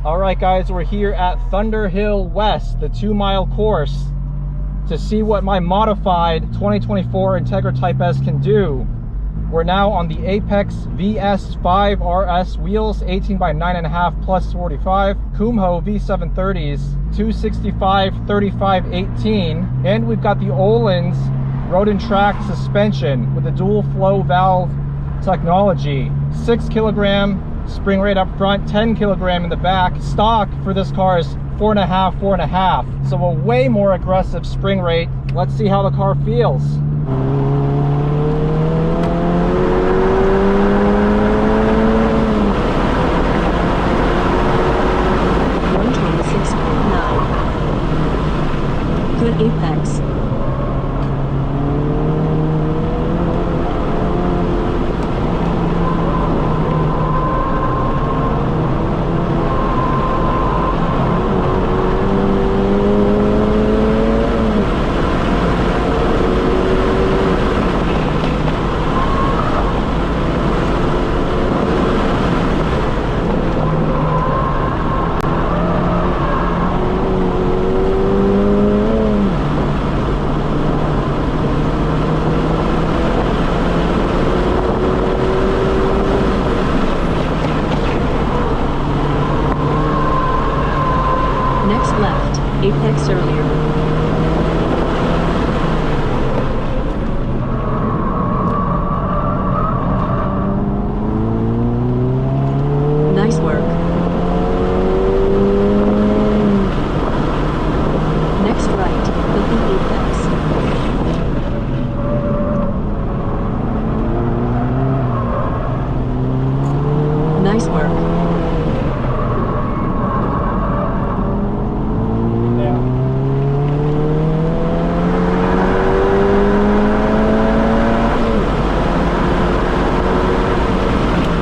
All right, guys, we're here at Thunderhill West, the 2-mile course, to see what my modified 2024 Integra Type S can do. We're now on the Apex VS-5RS wheels, 18 by 9.5 plus 45, Kumho V730s, 265, 35, 18, and we've got the Öhlins Road and Track suspension with the dual flow valve technology. 6 kilogram spring rate up front, 10 kilogram in the back. Stock for this car is 4.5, so a way more aggressive spring rate. Let's see how the car feels. Good Apex. Apex earlier. Nice work. Next right, hit the Apex. Nice work.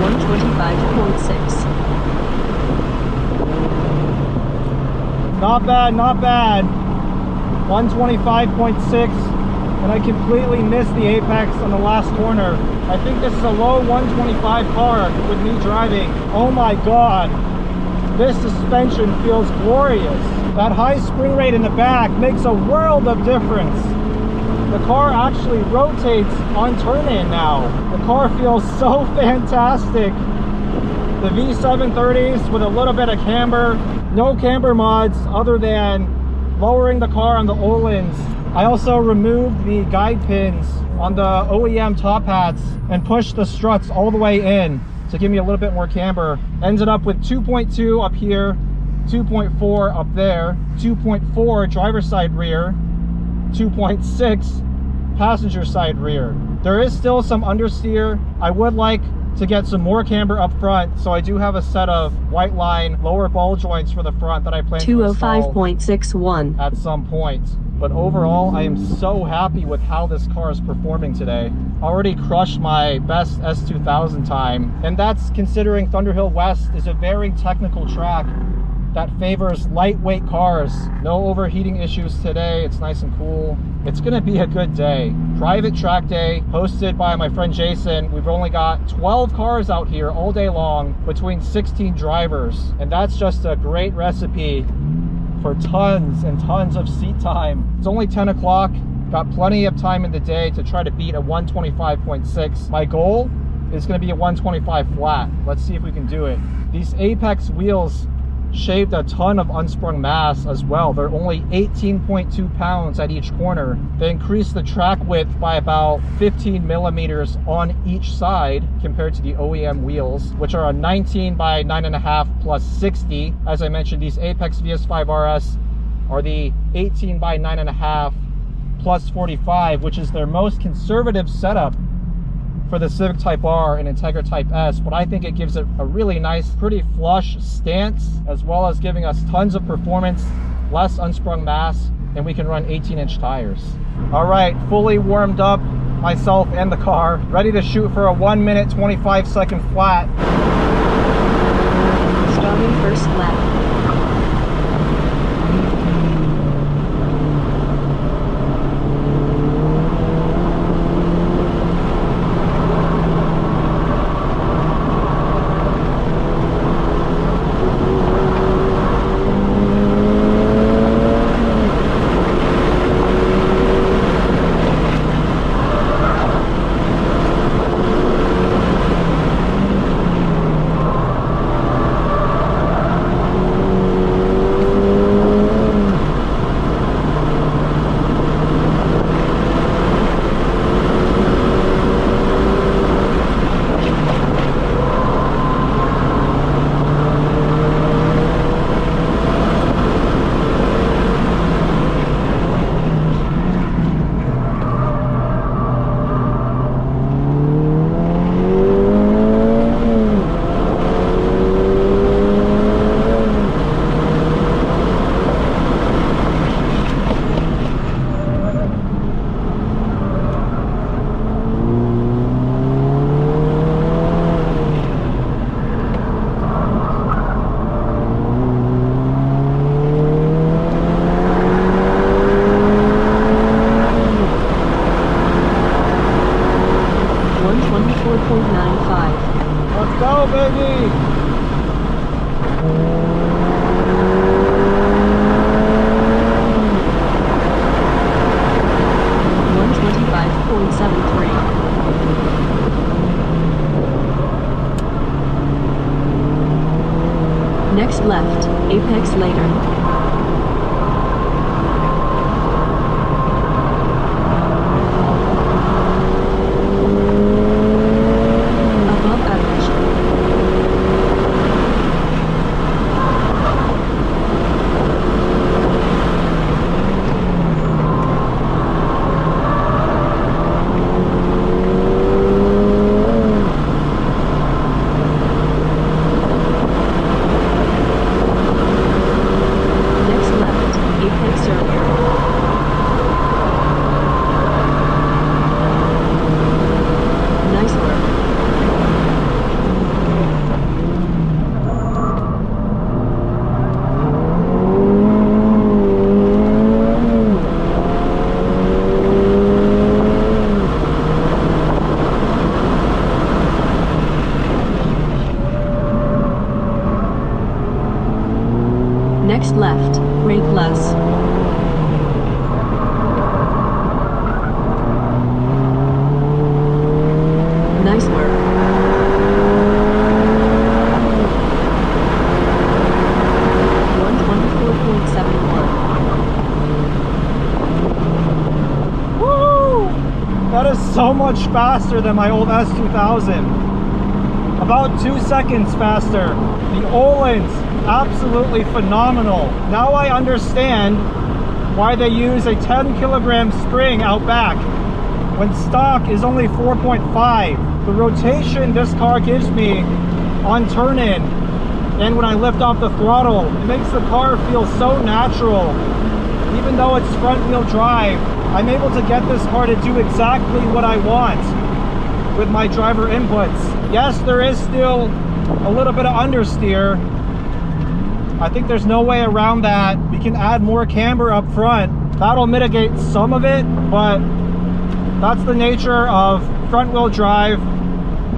125.6. Not bad, not bad. 125.6, and I completely missed the apex on the last corner. I think this is a low 125 car with me driving. Oh my god, this suspension feels glorious. That high spring rate in the back makes a world of difference. The car actually rotates on turn-in now. The car feels so fantastic. The V730s with a little bit of camber, no camber mods other than lowering the car on the Öhlins. I also removed the guide pins on the OEM top hats and pushed the struts all the way in to give me a little bit more camber. Ended up with 2.2 up here, 2.4 up there, 2.4 driver's side rear, 2.6 passenger side rear. There is still some understeer. I would like to get some more camber up front, so I do have a set of white line lower ball joints for the front that I plan to install 205.61 at some point. But overall, I am so happy with how this car is performing today. Already crushed my best S2000 time, and that's considering Thunderhill West is a very technical track that favors lightweight cars. No overheating issues today. It's nice and cool. It's gonna be a good day. Private track day hosted by my friend Jason. We've only got 12 cars out here all day long between 16 drivers, and that's just a great recipe for tons and tons of seat time. It's only 10 o'clock. Got plenty of time in the day to try to beat a 125.6. My goal is gonna be a 125 flat. Let's see if we can do it. These Apex wheels shaved a ton of unsprung mass as well. They're only 18.2 pounds at each corner. They increased the track width by about 15 millimeters on each side compared to the OEM wheels, which are a 19 by 9.5 plus 60. As I mentioned, these Apex VS-5RS are the 18 by 9.5 plus 45, which is their most conservative setup for the Civic Type R and Integra Type S, but I think it gives it a really nice, pretty flush stance, as well as giving us tons of performance, less unsprung mass, and we can run 18-inch tires. All right, fully warmed up, myself and the car, ready to shoot for a 1 minute 25 second flat. Starting first lap. Next left, Apex later. Above average. Next left, Apex earlier. Nice work. Next left, brake less. Nice work. One 24.71. Woo! That is so much faster than my old S2000. About 2 seconds faster. The Öhlins, absolutely phenomenal. Now I understand why they use a 10-kilogram spring out back when stock is only 4.5. The rotation this car gives me on turn-in and when I lift off the throttle, it makes the car feel so natural. Even though it's front-wheel drive, I'm able to get this car to do exactly what I want with my driver inputs. Yes, there is still a little bit of understeer. I think there's no way around that. We can add more camber up front. That'll mitigate some of it, but that's the nature of front-wheel drive,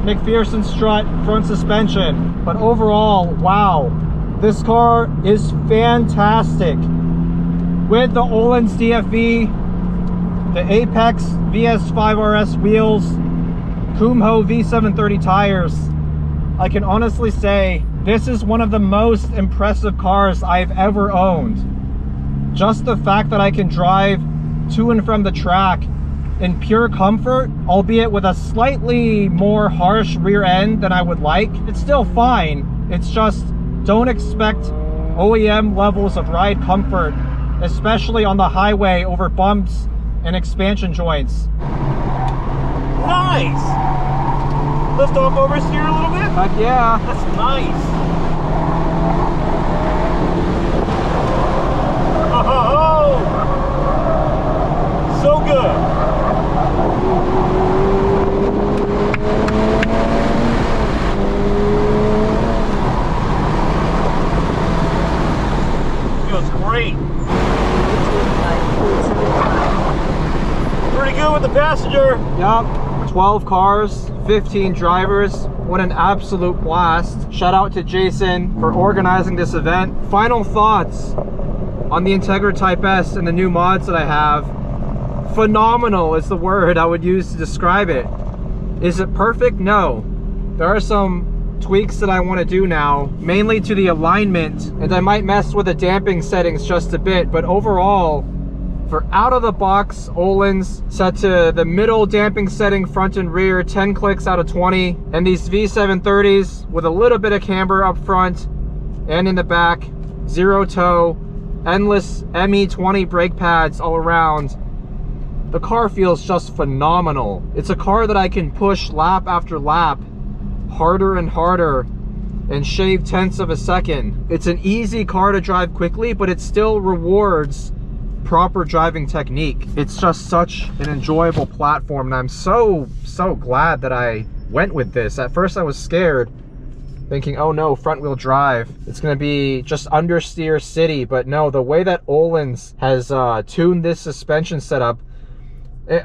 McPherson strut, front suspension. But overall, wow, this car is fantastic. With the Öhlins DFV, the Apex VS-5RS wheels, Kumho V730 tires, I can honestly say this is one of the most impressive cars I've ever owned. Just the fact that I can drive to and from the track in pure comfort, albeit with a slightly more harsh rear end than I would like. It's still fine. It's just, don't expect OEM levels of ride comfort, especially on the highway over bumps and expansion joints. Nice! Lift off oversteer a little bit? Heck yeah. That's nice. Oh, so good. Feels great. Pretty good with the passenger. Yep. 12 cars, 15 drivers. What an absolute blast. Shout out to Jason for organizing this event. Final thoughts on the Integra Type S and the new mods that I have. Phenomenal is the word I would use to describe it. Is it perfect? No. There are some tweaks that I want to do now, mainly to the alignment, and I might mess with the damping settings just a bit, but overall, for out of the box, Öhlins set to the middle damping setting, front and rear, 10 clicks out of 20, and these V730s with a little bit of camber up front and in the back, zero toe, Endless ME20 brake pads all around. The car feels just phenomenal. It's a car that I can push lap after lap, harder and harder, and shave tenths of a second. It's an easy car to drive quickly, but it still rewards proper driving technique. It's just such an enjoyable platform, and I'm so glad that I went with this. At first I was scared, thinking, oh no, front wheel drive, it's gonna be just understeer city, but no, the way that Öhlins has tuned this suspension setup,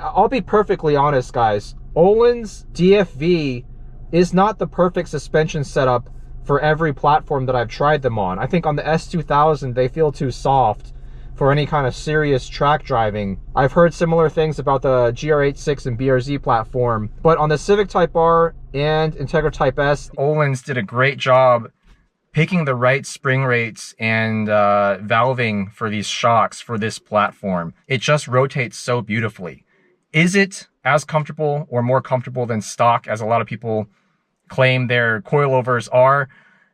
I'll be perfectly honest guys, Öhlins DFV is not the perfect suspension setup for every platform that I've tried them on. I think on the S2000 they feel too soft for any kind of serious track driving. I've heard similar things about the GR86 and BRZ platform, but on the Civic Type R and Integra Type S, Öhlins did a great job picking the right spring rates and valving for these shocks for this platform, it just rotates so beautifully. Is it as comfortable or more comfortable than stock, as a lot of people claim their coilovers are?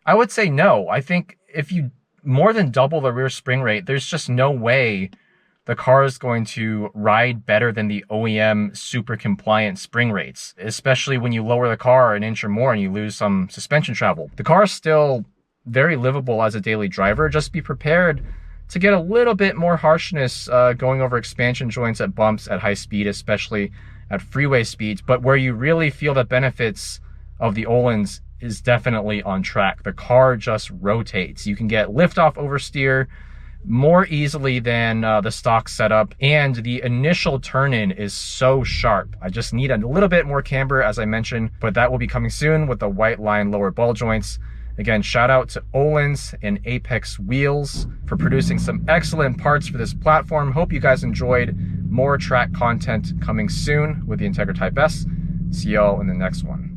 I would say no. I think if you more than double the rear spring rate, there's just no way the car is going to ride better than the OEM super compliant spring rates, especially when you lower the car an inch or more and you lose some suspension travel. The car is still very livable as a daily driver. Just be prepared to get a little bit more harshness going over expansion joints at bumps at high speed, especially at freeway speeds. But where you really feel the benefits of the Öhlins is definitely on track. The car just rotates. You can get liftoff oversteer more easily than the stock setup, and the initial turn-in is so sharp. I just need a little bit more camber, as I mentioned, but that will be coming soon with the white line lower ball joints. Again, shout out to Öhlins and Apex Wheels for producing some excellent parts for this platform. Hope you guys enjoyed. More track content coming soon with the Integra Type S. See y'all in the next one.